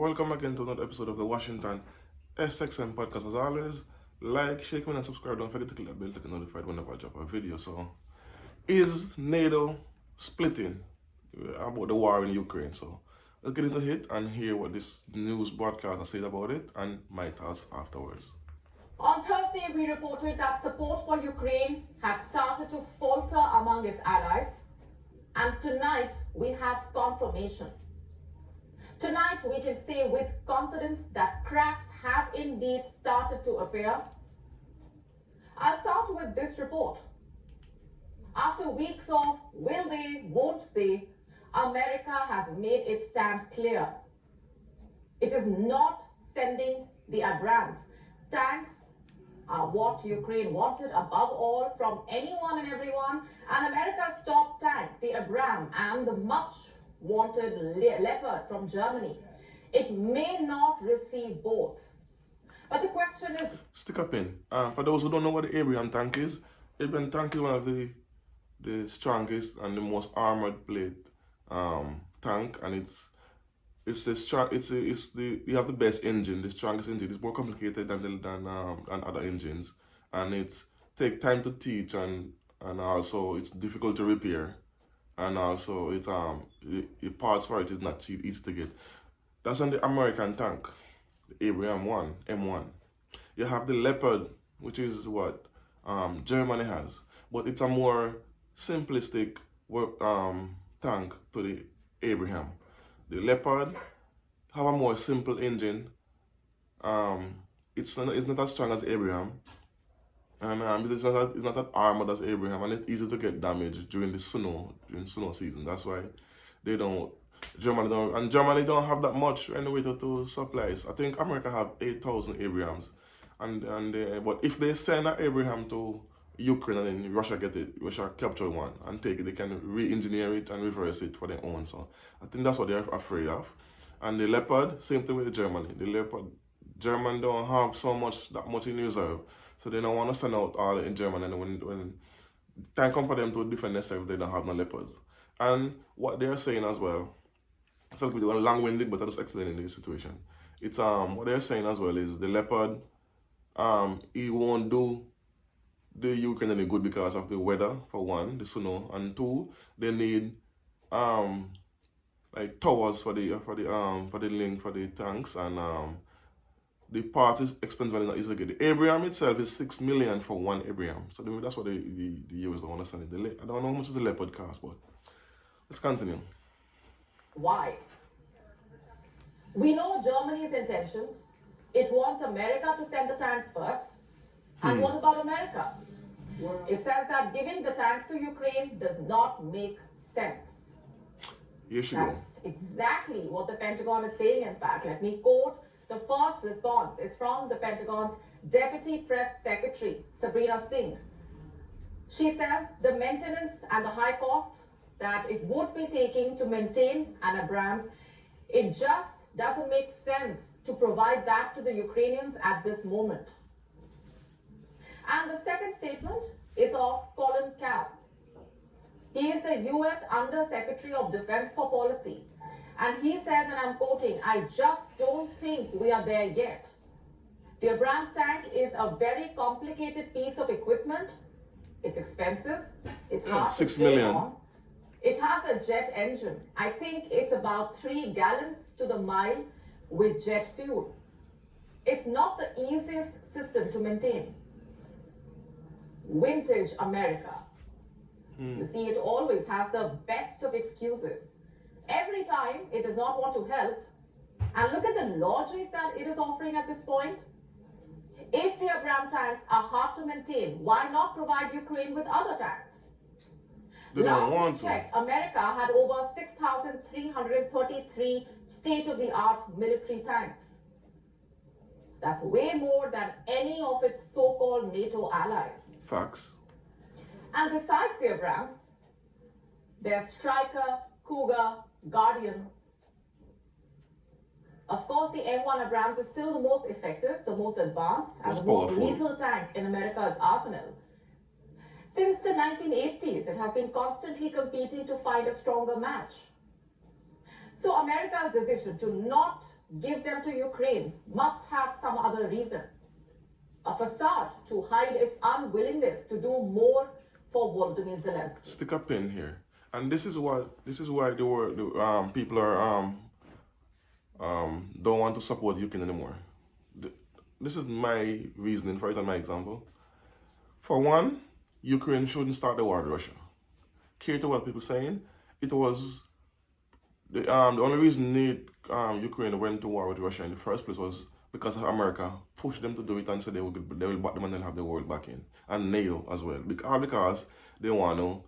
Welcome again to another episode of the Washington SXM podcast. As always, like, share, comment, and subscribe. Don't forget to click that bell to get notified whenever I drop a video. So, is NATO splitting about the war in Ukraine? So, let's get into it and hear what this news broadcaster said about it and my thoughts afterwards. On Thursday, we reported that support for Ukraine had started to falter among its allies. And tonight, we have confirmation. Tonight, we can say with confidence that cracks have indeed started to appear. I'll start with this report. After weeks of will they, won't they, America has made its stand clear. It is not sending the Abrams. Tanks are what Ukraine wanted above all from anyone and everyone. And America's top tank, the Abrams, and the much wanted Leopard from Germany. It may not receive both. But the question is... Stick up in. For those who don't know what the Abraham tank is, Abraham tank is one of the strongest and the most armored plate tank, and you have the best engine, the strongest engine. It's more complicated than other engines, and it take time to teach, and also it's difficult to repair, and also the parts for it is not cheap, easy to get. That's on the American tank, the Abraham M1. You have the Leopard, which is what Germany has, but it's a more simplistic tank to the Abraham. The Leopard have a more simple engine. It's not as strong as Abraham, and it's not that armored as Abraham, and it's easy to get damaged during snow season. That's why Germany don't have that much anyway to supplies. I think America have 8,000 Abrahams, but if they send an Abraham to Ukraine and then Russia capture one and take it, they can re-engineer it and reverse it for their own. So I think that's what they're afraid of. And the Leopard, same thing with Germany. The Leopard, German don't have that much in reserve, so they don't want to send out all in Germany. And when time comes for them to defend themselves, they don't have no Leopards. And what they're saying as well, it's a little bit long-winded, but I'm just explaining the situation. It's what they're saying as well is the Leopard, he won't do the Ukraine any good because of the weather, for one, the snow, and two, they need like towers for the link for the tanks, and the parts is expensive and it's not easy to get. The Abraham itself is $6 million for one Abraham, so that's what the US don't want to send it. I don't know how much the Leopard cost, but let's continue. Why? We know Germany's intentions. It wants America to send the tanks first. And what about America? It says that giving the tanks to Ukraine does not make sense. That's exactly what the Pentagon is saying, in fact. Let me quote the first response. It's from the Pentagon's Deputy Press Secretary, Sabrina Singh. She says the maintenance and the high cost that it would be taking to maintain an Abrams, it just doesn't make sense to provide that to the Ukrainians at this moment. And the second statement is of Colin Kahl. He is the U.S. Under Secretary of Defense for Policy. And he says, and I'm quoting, "I just don't think we are there yet. The Abrams tank is a very complicated piece of equipment. It's expensive. It's hard to $6 million. on. It has a jet engine. I think it's about 3 gallons to the mile with jet fuel. It's not the easiest system to maintain." Vintage America. You see, it always has the best of excuses. Every time it does not want to help. And look at the logic that it is offering at this point. If the Abrams tanks are hard to maintain, why not provide Ukraine with other tanks? Last we checked, America had over 6,333 state-of-the-art military tanks. That's way more than any of its so-called NATO allies. Facts. And besides the Abrams, there's Striker, Cougar, Guardian. Of course, the M1 Abrams is still the most effective, the most advanced, and the most lethal tank in America's arsenal. Since the 1980s, it has been constantly competing to find a stronger match. So America's decision to not give them to Ukraine must have some other reason. A facade to hide its unwillingness to do more for Volodymyr Zelensky. Stick a pin here, and this is why people are don't want to support Ukraine anymore. This is my reasoning for it and my example. For one, Ukraine shouldn't start the war with Russia. Care to what people saying? It was the only reason Ukraine went to war with Russia in the first place was because of America pushed them to do it and said they will back them and they'll have the world back in, and NATO as well, because they want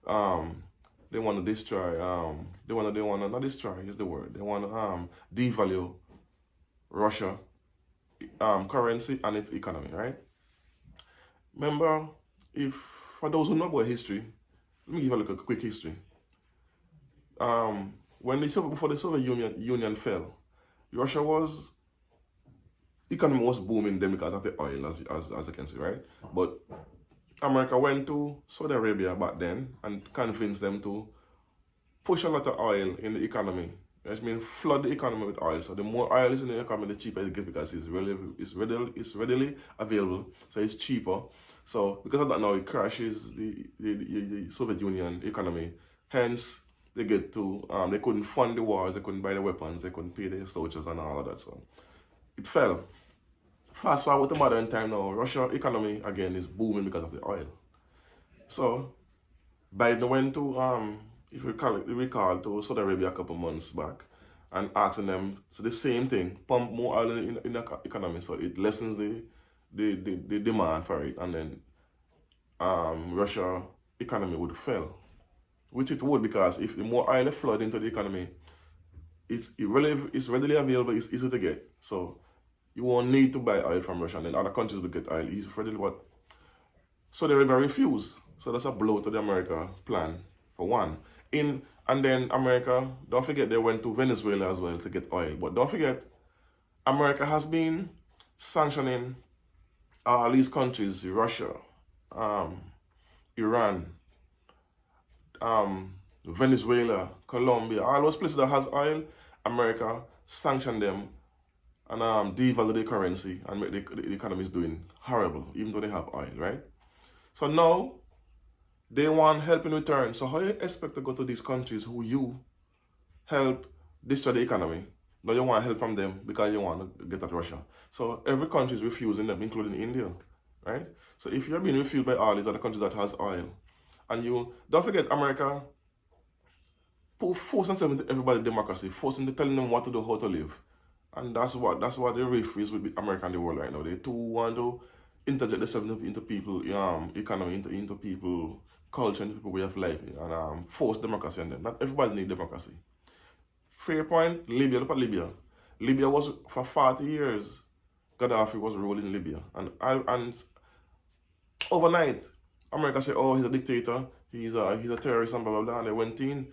to destroy they want to not destroy is the word, they want to devalue Russia currency and its economy, right? Remember, if for those who know about history, let me give a quick history. Before the Soviet Union fell, Russia economy was booming then because of the oil, as you can see, right? But America went to Saudi Arabia back then and convinced them to push a lot of oil in the economy. I mean, flood the economy with oil. So the more oil is in the economy, the cheaper it gets because it's readily available. So it's cheaper. So because of that, now it crashes the Soviet Union economy. Hence, they couldn't fund the wars, they couldn't buy the weapons, they couldn't pay the soldiers and all of that. So it fell. Fast forward to modern time now, Russia economy again is booming because of the oil. So Biden went to if you recall to Saudi Arabia a couple months back and asking them the same thing, pump more oil in the economy so it lessens the demand for it, and then Russia economy would fail. Which it would, because if the more oil flood into the economy, it's readily available, it's easy to get. So you won't need to buy oil from Russia, and then other countries will get oil easy readily. What? Saudi Arabia refused. So that's a blow to the America plan, for one. And then America, don't forget, they went to Venezuela as well to get oil. But don't forget, America has been sanctioning all these countries, Russia, Iran, Venezuela, Colombia, all those places that has oil. America sanctioned them and devalue the currency and make the economy is doing horrible, even though they have oil, right? So now they want help in return. So how you expect to go to these countries who you help destroy the economy? Now you want help from them because you want to get at Russia. So every country is refusing them, including India, right? So if you're being refused by all these other countries that has oil, and you don't forget, America forcing everybody democracy, telling them what to do, how to live. And that's what the rift is with America and the world right now. They too want to interject themselves into people economy, into people culture, into people way of life, and force democracy on them. Not everybody needs democracy. Fair point, Libya, look at Libya. Libya was, for 40 years, Gaddafi was ruling Libya. And overnight, America said, oh, he's a dictator, he's a terrorist, and blah, blah, blah. And they went in,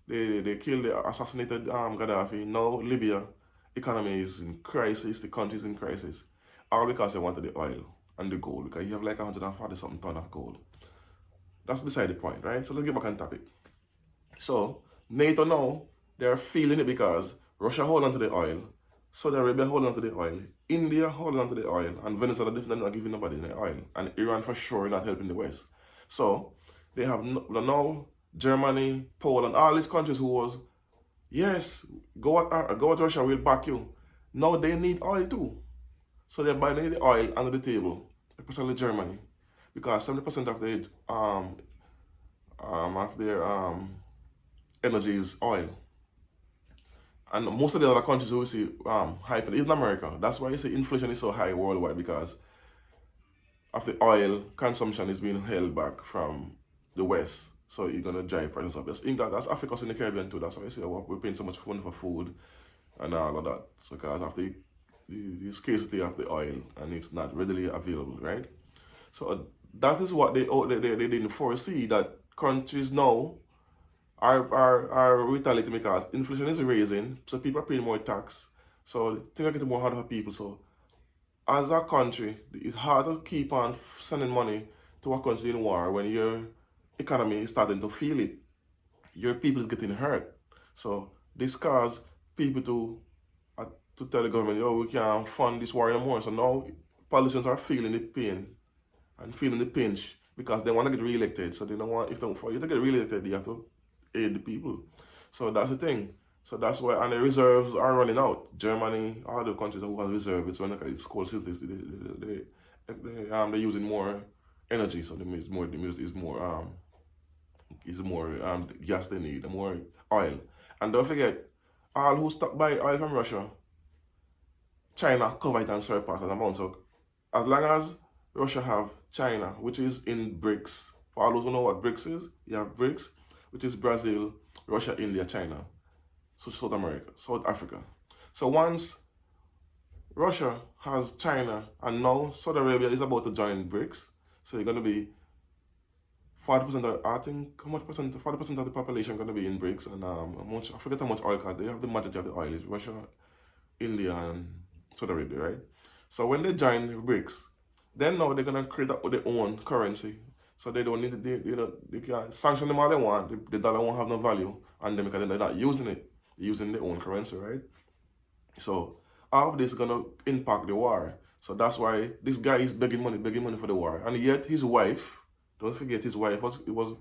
they killed, they assassinated Gaddafi. Now Libya economy is in crisis, the country is in crisis. All because they wanted the oil and the gold, because you have like 140-something ton of gold. That's beside the point, right? So let's get back on topic. So NATO now, they're feeling it because Russia hold on to the oil, Saudi Arabia hold on to the oil, India hold on to the oil, and Venezuela not giving nobody the oil, and Iran for sure not helping the West. So they have now Germany, Poland, all these countries who was, yes, go at Russia, we'll back you. Now they need oil too. So they're buying the oil under the table, especially Germany, because 70% of their energy is oil. And most of the other countries we see hyping, even America. That's why you see inflation is so high worldwide, because of the oil consumption is being held back from the West. So you're going to drive prices up. That's Africa in the Caribbean too. That's why you see we're paying so much money for food and all of that. So because of the scarcity of the oil, and it's not readily available, right? So that is what they didn't foresee, that countries now are retaliating because inflation is raising, so people are paying more tax. So things are getting more harder for people. So as a country, it's hard to keep on sending money to a country in war when your economy is starting to feel it. Your people is getting hurt. So this causes people to to tell the government, yo, we can't fund this war anymore. So now politicians are feeling the pain and feeling the pinch because they want to get re-elected. So they don't want, for you to get re-elected, you have to aid the people. So that's the thing. So that's why, and the reserves are running out. Germany, all the countries who have reserves, it's called cities. They're using more energy, so is more gas they need, more oil. And don't forget, all who stop buy oil from Russia, China cover it and surpass that amount. So as long as Russia have China, which is in BRICS, for all those who know what BRICS is, you have BRICS, which is Brazil, Russia, India, China, so South America, South Africa. So once Russia has China, and now Saudi Arabia is about to join BRICS, so you're going to be 40% of, I think, how much percent, 40% of the population going to be in BRICS, and I forget how much oil, because they have the majority of the oil, is Russia, India, and Saudi Arabia, right? So when they join BRICS, then now they're going to create up their own currency. So they don't need to, they can sanction them all they want, the dollar won't have no value on them because they're not using it, they're using their own currency, right? So all of this is going to impact the war. So that's why this guy is begging money for the war. And yet his wife, don't forget, his wife was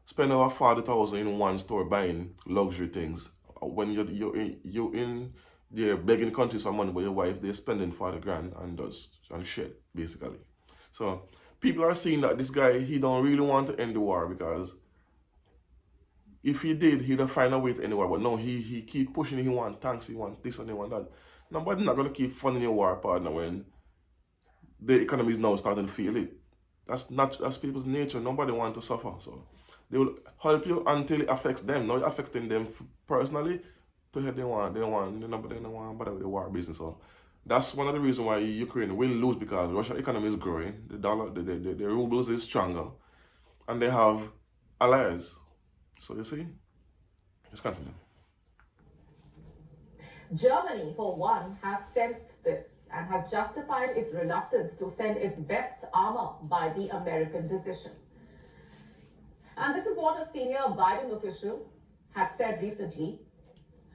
spending over 40,000 in one store buying luxury things. When you're in there begging countries for money, but your wife, they're spending 40 grand and shit, basically. So people are seeing that this guy, he don't really want to end the war, because if he did, he'd have find a way to end the war. But no, he keep pushing, he want tanks, he want this and he want that. Nobody's not going to keep funding your war partner when the economy is now starting to feel it. That's people's nature. Nobody wants to suffer. So they will help you until it affects them. Now it's affecting them personally. They don't want bother with the war business. So that's one of the reasons why Ukraine will lose, because Russia's economy is growing. The dollar, the rubles is stronger, and they have allies. So you see, let's continue. Germany, for one, has sensed this and has justified its reluctance to send its best armor by the American decision. And this is what a senior Biden official had said recently.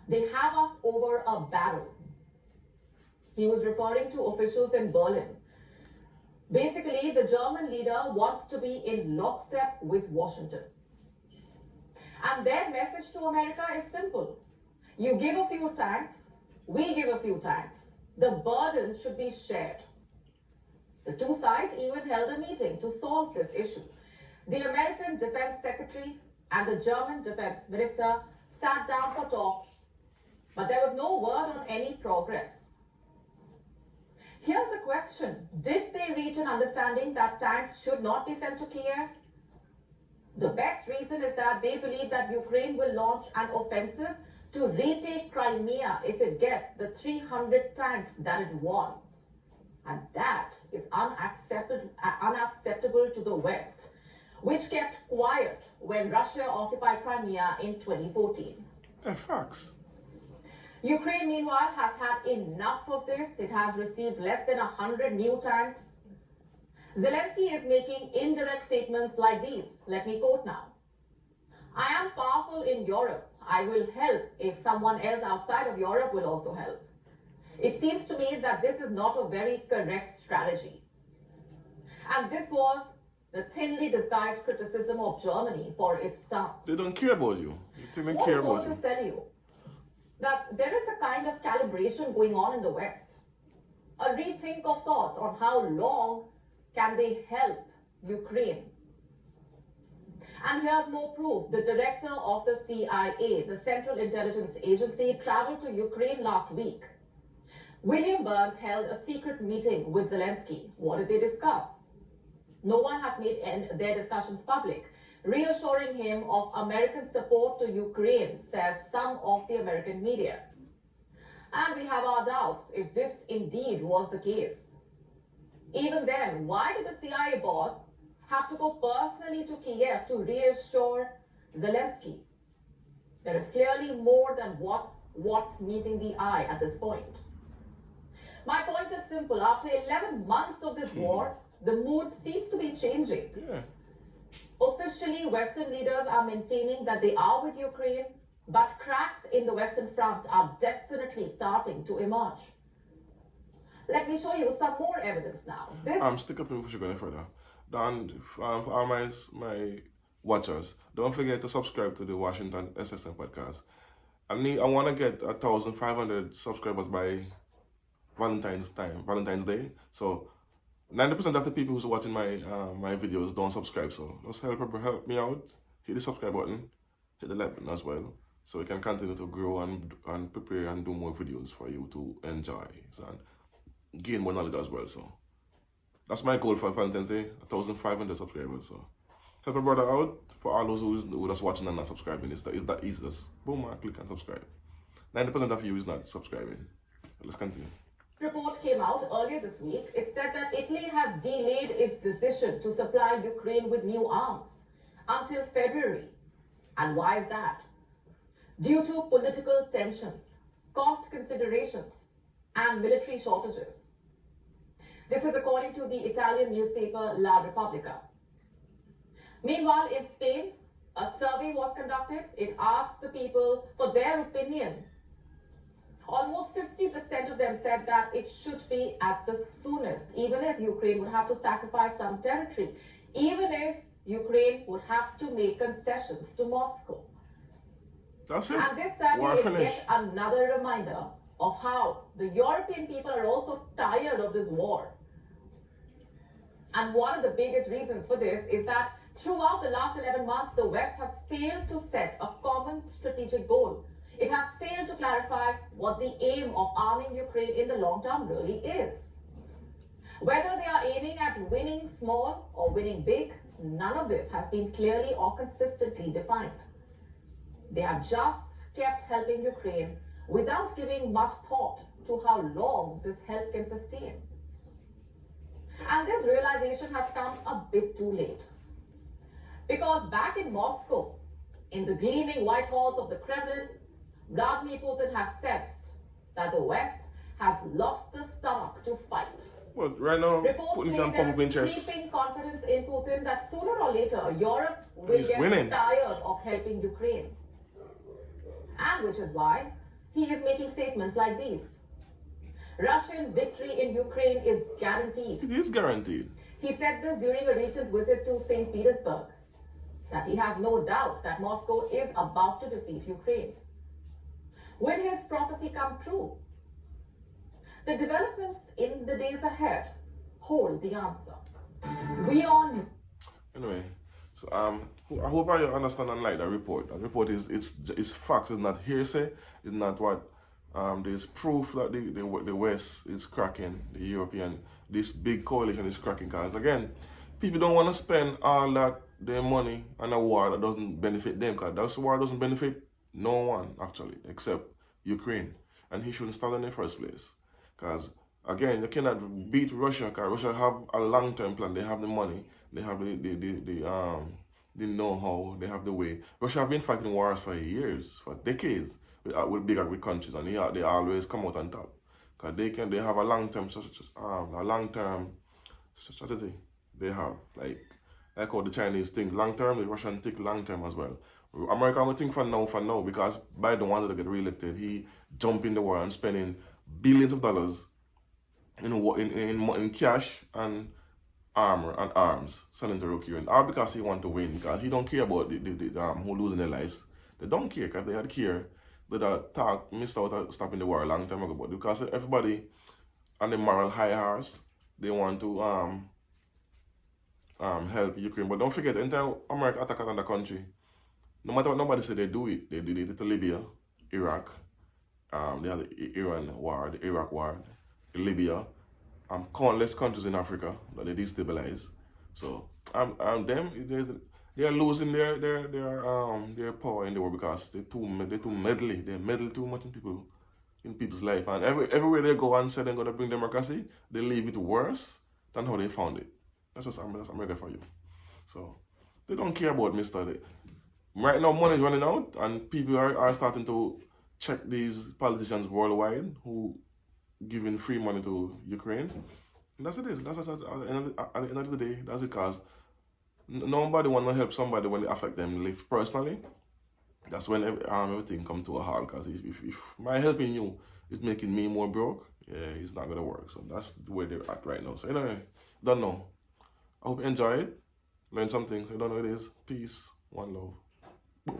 They have us over a barrel. He was referring to officials in Berlin. Basically, the German leader wants to be in lockstep with Washington. And their message to America is simple. You give a few tanks, we give a few tanks. The burden should be shared. The two sides even held a meeting to solve this issue. The American Defense Secretary and the German Defense Minister sat down for talks, but there was no word on any progress. Here's a question. Did they reach an understanding that tanks should not be sent to Kiev? The best reason is that they believe that Ukraine will launch an offensive to retake Crimea if it gets the 300 tanks that it wants. And that is unacceptable to the West, which kept quiet when Russia occupied Crimea in 2014. Facts. Ukraine, meanwhile, has had enough of this. It has received less than 100 new tanks. Zelensky is making indirect statements like these. Let me quote now. I am powerful in Europe. I will help if someone else outside of Europe will also help. It seems to me that this is not a very correct strategy. And this was the thinly disguised criticism of Germany for its stance. They don't care about you. They don't care about you. What does tell you? That there is a kind of calibration going on in the West. A rethink of sorts on how long can they help Ukraine. And here's more proof. The director of the CIA, the Central Intelligence Agency, traveled to Ukraine last week. William Burns held a secret meeting with Zelensky. What did they discuss? No one has made their discussions public, reassuring him of American support to Ukraine, says some of the American media. And we have our doubts if this indeed was the case. Even then, why did the CIA boss have to go personally to Kiev to reassure Zelensky? There is clearly more than what's meeting the eye at this point. My point is simple. After 11 months of this war, the mood seems to be changing. Yeah. Officially, Western leaders are maintaining that they are with Ukraine, But cracks in the Western Front are definitely starting to emerge. Let me show you some more evidence now. Stick up before you go any further. And for all my watchers, don't forget to subscribe to the Washington SSM podcast. I want to get 1,500 subscribers by Valentine's Day. So 90% of the people who's watching my videos don't subscribe. So just help me out. Hit the subscribe button, hit the like button as well, so we can continue to grow and prepare and do more videos for you to enjoy and gain more knowledge as well. So that's my goal for Valentine's Day, 1,500 subscribers. So help a brother out. For all those who just watching and not subscribing, it's that easy. Just boom, click and subscribe. 90% of you is not subscribing. Let's continue. Report came out earlier this week. It said that Italy has delayed its decision to supply Ukraine with new arms until February. And why is that? Due to political tensions, cost considerations, and military shortages. This is according to the Italian newspaper La Repubblica. Meanwhile, in Spain, a survey was conducted. It asked the people for their opinion. Almost 50% of them said that it should be at the soonest, even if Ukraine would have to sacrifice some territory, even if Ukraine would have to make concessions to Moscow. That's it. And this survey is yet another reminder of how the European people are also tired of this war. And one of the biggest reasons for this is that throughout the last 11 months, the West has failed to set a common strategic goal. It has failed to clarify what the aim of arming Ukraine in the long term really is. Whether they are aiming at winning small or winning big, none of this has been clearly or consistently defined. They have just kept helping Ukraine without giving much thought to how long this help can sustain. And this realization has come a bit too late. Because back in Moscow, in the gleaming white halls of the Kremlin, Vladimir Putin has sensed that the West has lost the stomach to fight. Well, right now, Putin's saying there is creeping confidence in Putin that sooner or later Europe will get tired of helping Ukraine. And which is why he is making statements like these. Russian victory in Ukraine is guaranteed. It is guaranteed. He said this during a recent visit to St. Petersburg, that he has no doubt that Moscow is about to defeat Ukraine. Will his prophecy come true? The developments in the days ahead hold the answer. We on. Anyway, so I hope I understand and like that report. That report is facts. It's not hearsay. It's not what there's proof that the West is cracking. The European, this big coalition is cracking. Because again, people don't want to spend all that their money on a war that doesn't benefit them. Because that war doesn't benefit no one actually, except Ukraine. And he shouldn't start in the first place. Because again, you cannot beat Russia, because Russia have a long-term plan. They have the money, they have the know-how, they have the way. Russia have been fighting wars for years, for decades, with big countries, and they always come out on top. Because they have a long-term strategy. They have like how the Chinese think long-term, the Russian think long-term as well. America will think for now, because Biden wanted to get re-elected. He jumped in the war and spending billions of dollars in cash and armor and arms selling to Ukraine. All because he want to win, because he don't care about the who losing their lives. They don't care, because if they had care, they'd have missed out on stopping the war a long time ago. But because everybody on the moral high horse, they want to help Ukraine. But don't forget, anytime America attack another country, no matter what nobody say, they do it. They did it to Libya, Iraq. They had the Iran war, the Iraq war, Libya, countless countries in Africa that they destabilize. So they are losing their power in the world, because they're too meddly. They meddle too much in people's life, and everywhere they go and say they're gonna bring democracy, they leave it worse than how they found it. That's America for you. So they don't care about Mr. Right now, money is running out, and people are starting to check these politicians worldwide who giving free money to Ukraine. And that's it is. That's at the end of the day, that's it, because nobody want to help somebody when it affect them live personally. that's when everything come to a halt. Because if my helping you is making me more broke, yeah, it's not gonna work. So that's the way they're at right now. So anyway, don't know. I hope you enjoy it. Learn something. So I don't know what it is. Peace. One love.